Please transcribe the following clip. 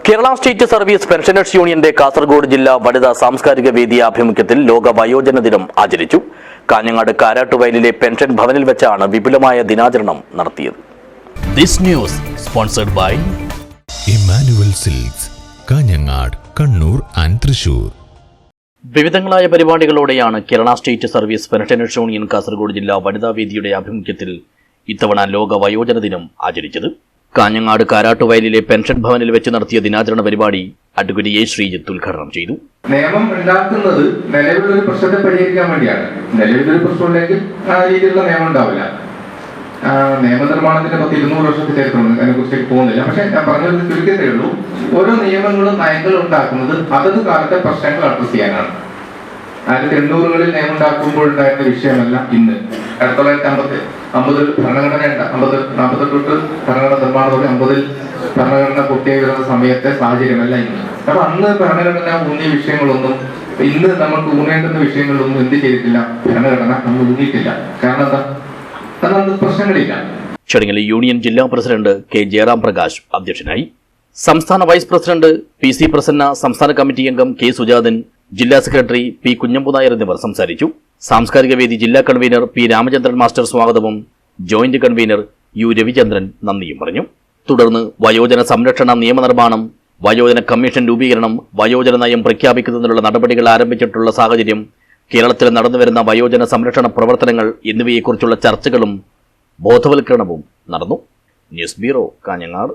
Kerala state service pensioners യൂണിയന്റെ കാസർഗോഡ് ജില്ലാ വനിതാ സാംസ്കാരിക വേദി ആഭിമുഖ്യത്തിൽ ലോക വയോജന ദിനം ആചരിച്ചു. കാഞ്ഞങ്ങാട് കാരാട്ടുവയലിലെ പെൻഷൻ ഭവനിൽ വെച്ചാണ് വിപുലമായ ദിനാചരണം നടത്തിയത്. This news sponsored by Immanuel Silks, Kanhangad, Kannur and Thrissur. വിവിധങ്ങളായ പരിപാടികളോടെയാണ് Kerala state service pensioners union Kasaragod ജില്ലാ വനിതാ വേദിയുടെ ആഭിമുഖ്യത്തിൽ ഇത്തവണ ലോക വയോജന ദിനം ആചരിച്ചത്. കാഞ്ഞങ്ങാട് കാരാട്ടുവയലിലെ പെൻഷൻ ഭവനിൽ വെച്ച് നടത്തിയ ദിനാചരണ പരിപാടി അഡ്വക്കേറ്റ് എ ശ്രീജിത്ത് ഉദ്ഘാടനം ചെയ്തു. നിയമം ഉണ്ടാക്കുന്നത് നിലവിലൊരു പ്രശ്നത്തെ പരിഹരിക്കാൻ വേണ്ടിയാണ്. നിലവിലൊരു പ്രശ്നമുണ്ടെങ്കിൽ ആ രീതിയിലുള്ള നിയമം ഉണ്ടാവില്ല. നിയമനിർമ്മാണത്തിന്റെ 200 വർഷത്തെ ചരിത്രമുണ്ട്, അതിനെക്കുറിച്ച് പോകുന്നില്ല. പക്ഷെ ഞാൻ പറഞ്ഞത് ചുരുക്കത്തേ ഉള്ളൂ, ഓരോ നിയമങ്ങളും നയങ്ങളും ഉണ്ടാക്കുന്നത് അതത് കാലത്തെ പ്രശ്നങ്ങൾ അഡ്രസ് ചെയ്യാനാണ്. 1880-കളിൽ നിയമം ഉണ്ടാക്കുമ്പോഴുണ്ടായിരുന്ന വിഷയമല്ല ഇന്ന്. 1950 ഭരണഘടന 48 തൊട്ട് ഭരണഘടന നിർമ്മാണത്തോടെ 50-ൽ ഭരണഘടന പൂർത്തിയായി വരുന്ന സമയത്തെ സാഹചര്യമല്ല ഇന്ന്. അപ്പൊ അന്ന് ഭരണഘടന ഊന്നിയ വിഷയങ്ങളൊന്നും ഇന്ന് നമുക്ക് ഊന്നേണ്ടുന്ന വിഷയങ്ങളൊന്നും എന്ത് ചെയ്തിട്ടില്ല, ഭരണഘടന നമ്മൾ ഊന്നിയിട്ടില്ല. കാരണം എന്താ? കാരണം പ്രശ്നങ്ങളില്ല. ചടങ്ങിൽ യൂണിയൻ ജില്ലാ പ്രസിഡന്റ് കെ ജയറാം പ്രകാശ് അധ്യക്ഷനായി. സംസ്ഥാന vice president P C Prasanna, സംസ്ഥാന കമ്മിറ്റി അംഗം കെ സുജാതൻ, ജില്ലാ സെക്രട്ടറി പി കുഞ്ഞമ്പു നായർ എന്നിവർ സംസാരിച്ചു. സാംസ്കാരിക വേദി ജില്ലാ കൺവീനർ പി രാമചന്ദ്രൻ മാസ്റ്റർ സ്വാഗതവും ജോയിന്റ് കൺവീനർ യു രവിചന്ദ്രൻ നന്ദിയും പറഞ്ഞു. തുടർന്ന് വയോജന സംരക്ഷണ നിയമനിർമ്മാണം, വയോജന കമ്മീഷൻ രൂപീകരണം, വയോജന നയം പ്രഖ്യാപിക്കുന്നതിനുള്ള നടപടികൾ ആരംഭിച്ചിട്ടുള്ള സാഹചര്യം, കേരളത്തിൽ നടന്നുവരുന്ന വയോജന സംരക്ഷണ പ്രവർത്തനങ്ങൾ എന്നിവയെക്കുറിച്ചുള്ള ചർച്ചകളും ബോധവൽക്കരണവും നടന്നു. News bureau, Kanhangad.